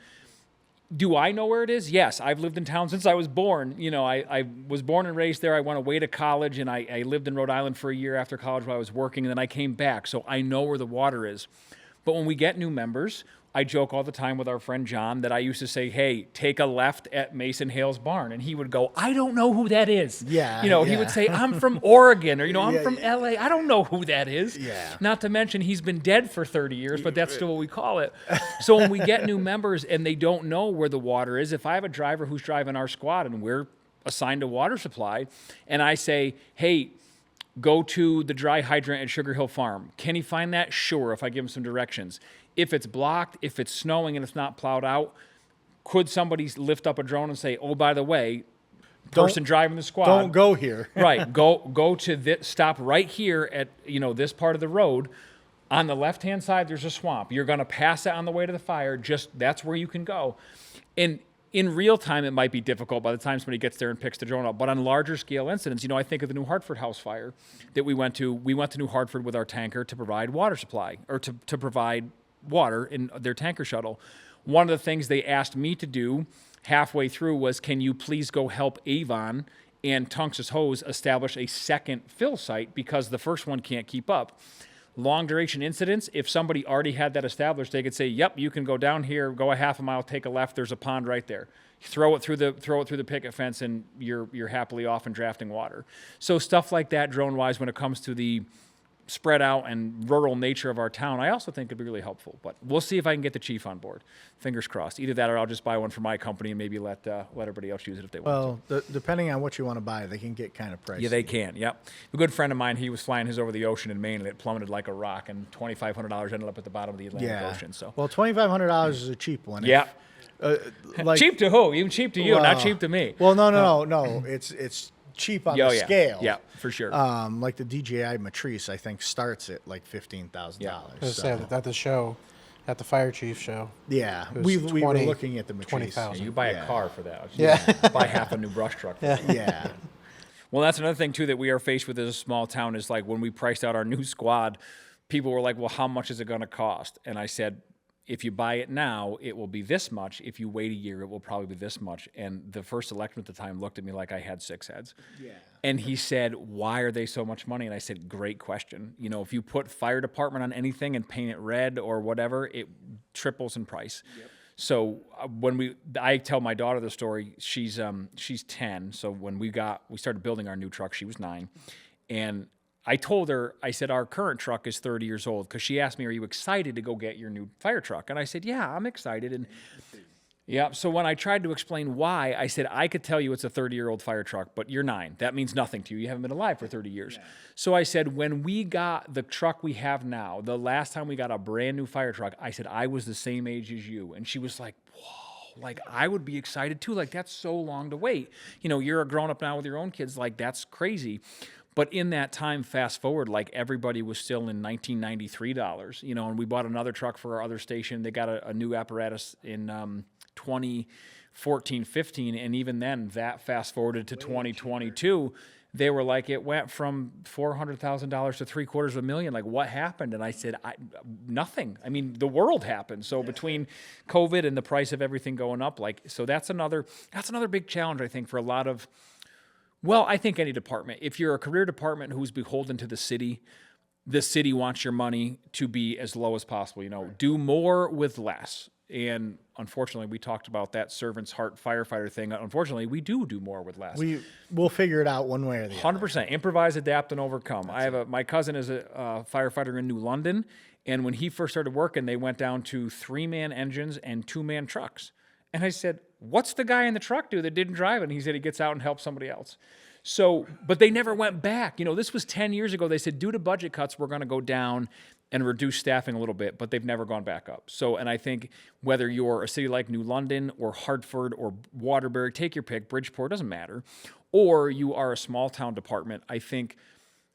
Do I know where it is? Yes, I've lived in town since I was born. I was born and raised there. I went away to college, and I lived in Rhode Island for a year after college while I was working, and then I came back. So I know where the water is. But when we get new members, I joke all the time with our friend John that I used to say, hey, take a left at Mason Hale's barn. And he would go, I don't know who that is. Yeah. He would say, I'm from Oregon, or, I'm from LA. I don't know who that is. Yeah. Not to mention he's been dead for 30 years, but that's still what we call it. So when we get new members and they don't know where the water is, if I have a driver who's driving our squad and we're assigned a water supply, and I say, hey, go to the dry hydrant at Sugar Hill Farm. Can he find that? Sure, if I give him some directions. If it's blocked, if it's snowing and it's not plowed out, could somebody lift up a drone and say, oh, by the way, person driving the squad. Don't go here. Right. Go to this, stop right here at, this part of the road. On the left-hand side, there's a swamp. You're going to pass that on the way to the fire. That's where you can go. And in real time, it might be difficult by the time somebody gets there and picks the drone up. But on larger scale incidents, I think of the New Hartford house fire that we went to. We went to New Hartford with our tanker to provide water supply, or to provide water in their tanker shuttle. One of the things they asked me to do halfway through was, can you please go help Avon and Tunks's Hose establish a second fill site, because the first one can't keep up. Long duration incidents, if somebody already had that established, they could say, yep, you can go down here, go a half a mile, take a left, there's a pond right there. Throw it through the picket fence, and you're happily off and drafting water. So stuff like that, drone-wise, when it comes to the spread out and rural nature of our town, I also think could be really helpful. But we'll see if I can get the chief on board. Fingers crossed. Either that, or I'll just buy one for my company and maybe let everybody else use it if they want to. Well, depending on what you want to buy, they can get kind of pricey. Yeah, they can. Yep. A good friend of mine, he was flying his over the ocean in Maine, and it plummeted like a rock, and $2,500 ended up at the bottom of the Atlantic Ocean. So. Well, $2,500 is a cheap one. Yeah. Cheap to who? Even cheap to you, not cheap to me. Well, no. It's cheap on the scale. Yeah, for sure. Like the DJI Matrice, I think starts at like $15,000. I was saying at the show, at the fire chief show. Yeah, we were looking at the Matrice. Yeah, you buy a car for that. Yeah. Buy half a new brush truck for that. Yeah. Well, that's another thing too that we are faced with as a small town, is like when we priced out our new squad, people were like, well, how much is it going to cost? And I said, if you buy it now, it will be this much. If you wait a year, it will probably be this much. And the first electman at the time looked at me like I had 6 heads. Yeah. And he said, why are they so much money? And I said, great question. If you put fire department on anything and paint it red or whatever, it triples in price. Yep. So I tell my daughter the story. She's 10. So when we started building our new truck, she was 9. And I told her, I said, our current truck is 30 years old, because she asked me, are you excited to go get your new fire truck? And I said, yeah, I'm excited. Yeah. So when I tried to explain why, I said, I could tell you it's a 30-year-old fire truck, but you're 9. That means nothing to you. You haven't been alive for 30 years. Yeah. So I said, when we got the truck we have now, the last time we got a brand new fire truck, I said, I was the same age as you. And she was like, whoa, like I would be excited too. Like that's so long to wait. You know, you're a grown up now with your own kids. Like that's crazy. But in that time, fast forward, like everybody was still in $1993, you know, and we bought another truck for our other station. They got a new apparatus in 2014, 15. And even then that fast forwarded to 2022. They were like, it went from $400,000 to $750,000. Like what happened? And I said, nothing. I mean, the world happened. So between COVID and the price of everything going up, like, so that's another big challenge, I think, for a lot of, well, I think any department. If you're a career department who's beholden to the city wants your money to be as low as possible. You know, do more with less. And unfortunately, we talked about that servant's heart firefighter thing. Unfortunately, we do more with less. We'll figure it out one way or the other. 100%. Improvise, adapt, and overcome. My cousin is a firefighter in New London, and when he first started working, they went down to 3-man engines and 2-man trucks. And I said, what's the guy in the truck do that didn't drive it? And he said he gets out and helps somebody else. So, but they never went back. You know, this was 10 years ago. They said, due to budget cuts, we're going to go down and reduce staffing a little bit, but they've never gone back up. So, and I think whether you're a city like New London or Hartford or Waterbury, take your pick, Bridgeport, doesn't matter, or you are a small town department, I think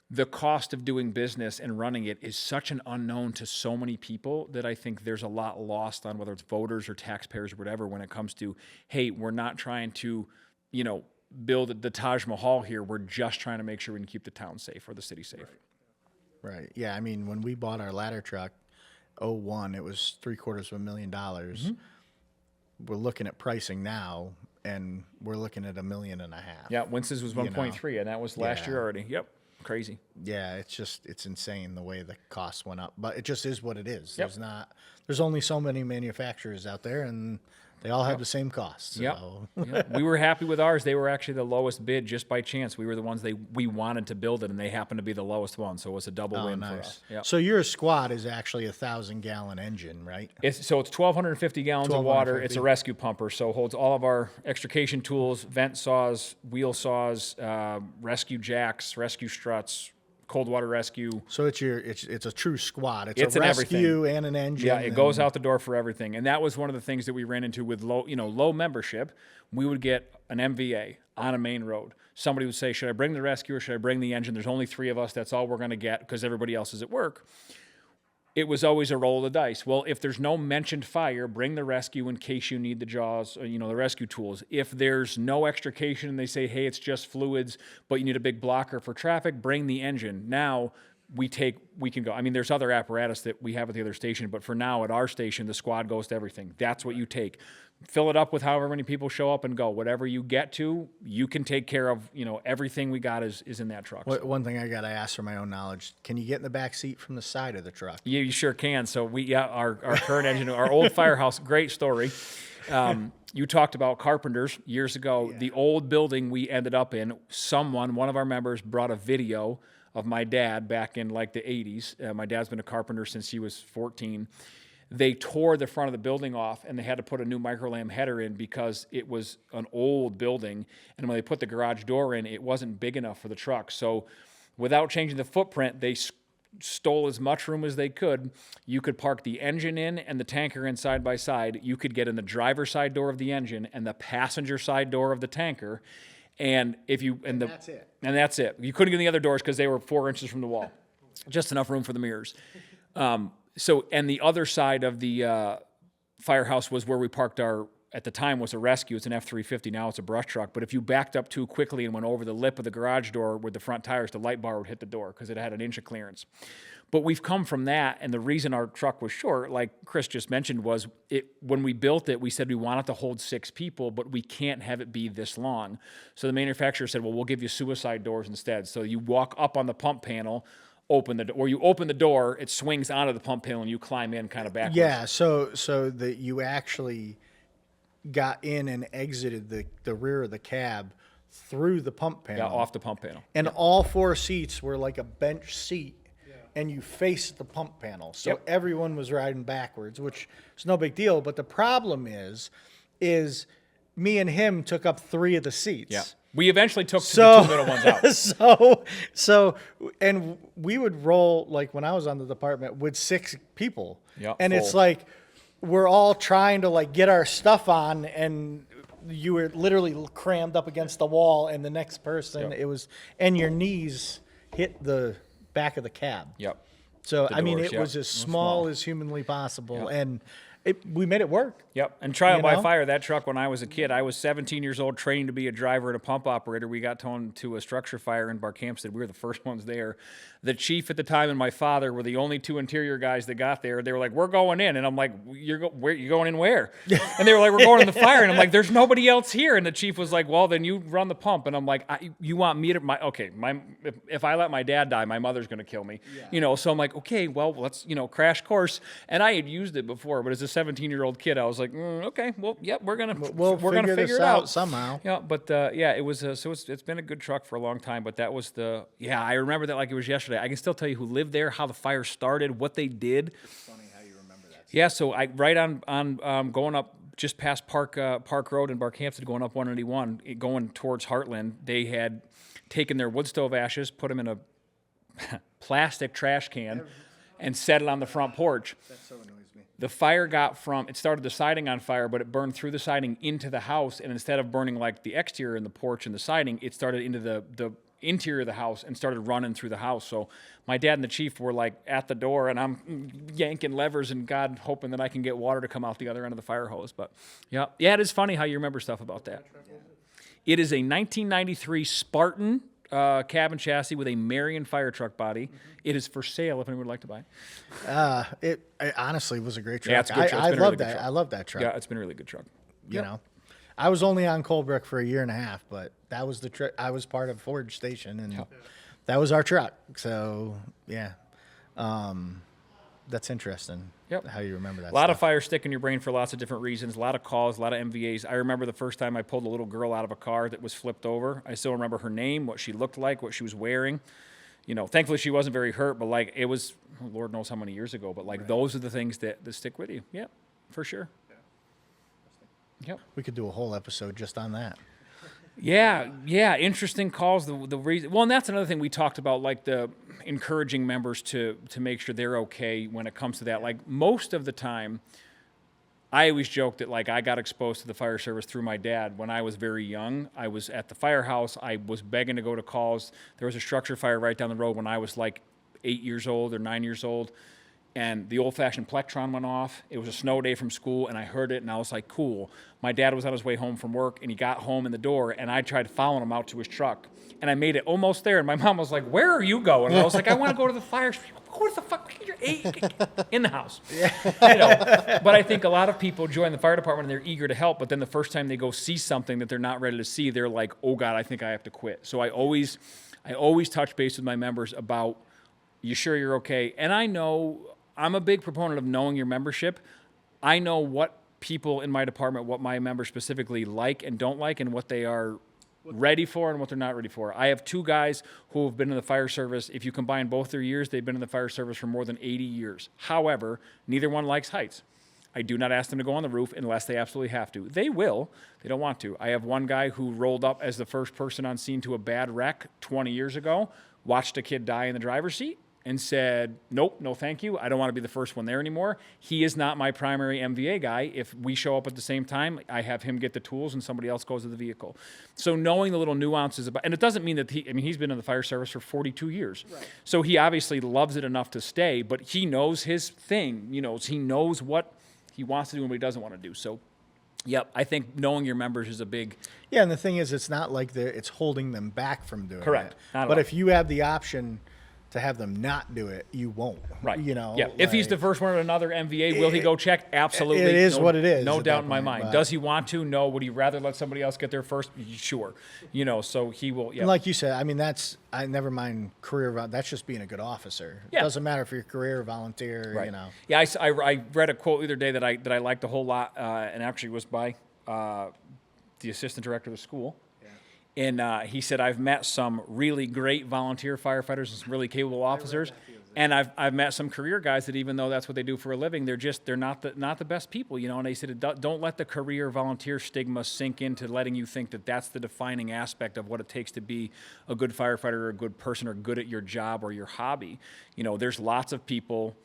the cost of doing business and running it is such an unknown to so many people that I think there's a lot lost on whether it's voters or taxpayers or whatever when it comes to, hey, we're not trying to, you know, build the Taj Mahal here. We're just trying to make sure we can keep the town safe or the city safe. Right. Yeah. I mean, when we bought our ladder truck, 01, it was $750,000. Mm-hmm. We're looking at pricing now, and we're looking at $1.5 million. Yeah. Winston's was 1.3, and that was last year already. Yep. Crazy. Yeah. It's insane the way the costs went up, but it just is what it is. Yep. There's only so many manufacturers out there, and they all have the same costs. So. Yep. We were happy with ours. They were actually the lowest bid just by chance. We were the ones we wanted to build it, and they happened to be the lowest one. So it was a double win for us. Yep. So your squad is actually a 1,000-gallon engine, right? It's 1,250 gallons of water. It's a rescue pumper, so it holds all of our extrication tools, vent saws, wheel saws, rescue jacks, rescue struts, cold water rescue. So it's a true squad. It's a rescue and an engine. Yeah, it goes out the door for everything. And that was one of the things that we ran into with low membership. We would get an MVA on a main road. Somebody would say, should I bring the rescue or should I bring the engine? There's only 3 of us. That's all we're going to get because everybody else is at work. It was always a roll of the dice. Well, if there's no mentioned fire, bring the rescue in case you need the jaws, or, the rescue tools. If there's no extrication and they say, hey, it's just fluids, but you need a big blocker for traffic, bring the engine. Now we can go. I mean, there's other apparatus that we have at the other station, but for now at our station, the squad goes to everything. That's what you take. Fill it up with however many people show up and go. Whatever you get to, you can take care of, everything we got is in that truck. One thing I got to ask for my own knowledge, can you get in the back seat from the side of the truck? Yeah, you sure can. So our current engine, our old firehouse, great story. You talked about carpenters years ago. Yeah. The old building we ended up in, one of our members brought a video of my dad back in like the 80s. My dad's been a carpenter since he was 14. They tore the front of the building off, and they had to put a new microlam header in because it was an old building. And when they put the garage door in, it wasn't big enough for the truck. So without changing the footprint, they stole as much room as they could. You could park the engine in and the tanker in side by side. You could get in the driver's side door of the engine and the passenger side door of the tanker. And that's it. And that's it. You couldn't get in the other doors because they were 4 inches from the wall. Just enough room for the mirrors. And the other side of the firehouse was where we parked at the time was a rescue. It's an F-350. Now it's a brush truck. But if you backed up too quickly and went over the lip of the garage door with the front tires, the light bar would hit the door because it had an inch of clearance. But we've come from that, and the reason our truck was short, like Chris just mentioned, was when we built it, we said we want it to hold 6 people, but we can't have it be this long. So the manufacturer said, well, we'll give you suicide doors instead. So you walk up on the pump panel, you open the door, it swings onto the pump panel, and you climb in kind of backwards. Yeah, so that you actually got in and exited the rear of the cab through the pump panel. Yeah, off the pump panel. And all 4 seats were like a bench seat, and you faced the pump panel. So everyone was riding backwards, which is no big deal. But the problem is is me and him took up 3 of the seats. Yeah. We eventually took the 2 middle ones out. And we would roll, like when I was on the department, with 6 people. Yep, and full. it's like we're all trying to like get our stuff on, and you were literally crammed up against the wall, and the next person, Yep. it was, and your knees hit the back of the cab. Yep. So, The I mean, doors, it yep. was as small as humanly possible, Yep. and we made it work. Yep. And trial You by know? fire, that truck, when I was a kid, I was 17 years old, training to be a driver and a pump operator. We got towed to a structure fire in Barkhamsted. We were the first ones there. The chief at the time and my father were the only 2 interior guys that got there. They were like, "We're going in." And I'm like, "You're going in where?" And they were like, "We're going in the fire." And I'm like, "There's nobody else here." And the chief was like, "Well, then you run the pump." And I'm like, "You want me to, if I let my dad die, my mother's going to kill me." So I'm like, "Okay, well, let's, crash course." And I had used it before, but as a 17-year-old kid, I was like, "Okay, well, yep, we're gonna figure this it out somehow. Yeah, but it was so it's been a good truck for a long time. But that was I remember that like it was yesterday. I can still tell you who lived there, how the fire started, what they did. It's funny how you remember that. Yeah, so I right on going up just past Park Road in Barkhamsted, going up 191, going towards Heartland. They had taken their wood stove ashes, put them in a plastic trash can, and set it on the front porch. That so annoys me. The fire it started the siding on fire, but it burned through the siding into the house. And instead of burning like the exterior and the porch and the siding, it started into the interior of the house and started running through the house. So my dad and the chief were like at the door, and I'm yanking levers and God hoping that I can get water to come out the other end of the fire hose. But yeah, it is funny how you remember stuff about that. It is a 1993 Spartan cab and chassis with a Marion fire truck body. It is for sale if anyone would like to buy it. It honestly was a great truck. Yeah, it's a good truck. It's I been a love really good that. truck. I love that truck. Yeah, it's been a really good truck. You know, I was only on Colebrook for a year and a half, but that was the truck. I was part of Forge Station, and that was our truck. So yeah, that's interesting. Yep. How you remember that. A lot of stuff. fire stick in your brain for lots of different reasons. A lot of calls, a lot of MVAs. I remember the first time I pulled a little girl out of a car that was flipped over. I still remember her name, what she looked like, what she was wearing. Thankfully she wasn't very hurt, but like it was, Lord knows how many years ago. But like those are the things that stick with you. Yeah, for sure. Yep. We could do a whole episode just on that. Yeah, interesting calls. The reason, well, and that's another thing we talked about, like the encouraging members to make sure they're okay when it comes to that. Like most of the time, I always joke that like I got exposed to the fire service through my dad when I was very young. I was at the firehouse. I was begging to go to calls. There was a structure fire right down the road when I was like 8 years old or 9 years old. And the old-fashioned plectron went off. It was a snow day from school, and I heard it, and I was like, cool. My dad was on his way home from work, and he got home in the door, and I tried following him out to his truck. And I made it almost there, and my mom was like, where are you going? And I was like, I want to go to the fire. What the fuck? You're 8 in the house. But I think a lot of people join the fire department, and they're eager to help, but then the first time they go see something that they're not ready to see, they're like, oh, God, I think I have to quit. So I always touch base with my members about, you sure you're okay? And I know I'm a big proponent of knowing your membership. I know what people in my department, what my members specifically like and don't like, and what they are ready for and what they're not ready for. I have 2 guys who have been in the fire service. If you combine both their years, they've been in the fire service for more than 80 years. However, neither one likes heights. I do not ask them to go on the roof unless they absolutely have to. They will. They don't want to. I have one guy who rolled up as the first person on scene to a bad wreck 20 years ago, watched a kid die in the driver's seat, and said, nope, no thank you. I don't want to be the first one there anymore. He is not my primary MVA guy. If we show up at the same time, I have him get the tools and somebody else goes to the vehicle. So knowing the little nuances about, and it doesn't mean that he's been in the fire service for 42 years. Right. So he obviously loves it enough to stay, but he knows his thing. He knows what he wants to do and what he doesn't want to do. So yep, I think knowing your members is a big... Yeah, and the thing is, it's not like it's holding them back from doing Correct. it. Not at But all. if you have the option to have them not do it, you won't. Right. Yeah. If he's the first one in another MVA, will he go check? Absolutely. It is what it is No at doubt that in my point, mind. but- Does he want to? No. Would he rather let somebody else get there first? Sure. So he will. Yeah. And like you said, I mean, I never mind career. That's just being a good officer. Yeah. It doesn't matter if you're a career or volunteer. Right. Yeah, I read a quote the other day that I liked a whole lot, and actually was by the assistant director of the school. And he said, I've met some really great volunteer firefighters and some really capable officers, And I've met some career guys that even though that's what they do for a living, they're not the best people, you know. And they said, don't let the career volunteer stigma sink into letting you think that that's the defining aspect of what it takes to be a good firefighter or a good person or good at your job or your hobby. You know, there's lots of people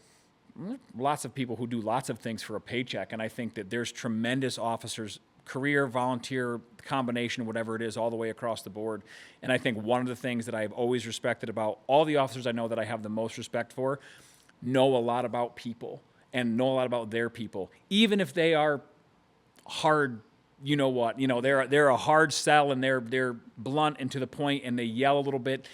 who do lots of things for a paycheck, and I think that there's tremendous officers, career, volunteer, combination, whatever it is, all the way across the board. And I think one of the things that I've always respected about all the officers I know that I have the most respect for know a lot about people and know a lot about their people, even if they are hard. You know what? You know, they're a hard sell and they're blunt and to the point and they yell a little bit.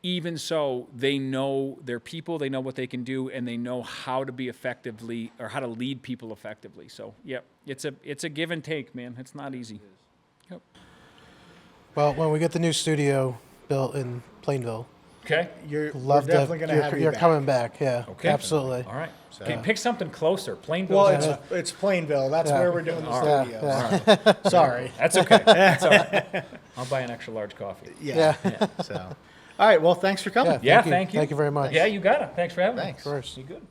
Even so, they know their people, they know what they can do, and they know how to be effectively or how to lead people effectively. So, yeah, it's a give and take, man. It's not easy. Yep. Well, when we get the new studio built in Plainville, Okay. We're love definitely going to have you you're back. coming back. Yeah. Okay. Absolutely. All right. Okay, pick something closer. Plainville. Well, it's Plainville. That's where we're doing the studio. Yeah. Sorry. That's okay. That's all right. I'll buy an extra large coffee. Yeah. So, all right. Well, thanks for coming. Yeah, thank you. Thank you very much. Yeah, you got it. Thanks for having me. Thanks. Of course. You good?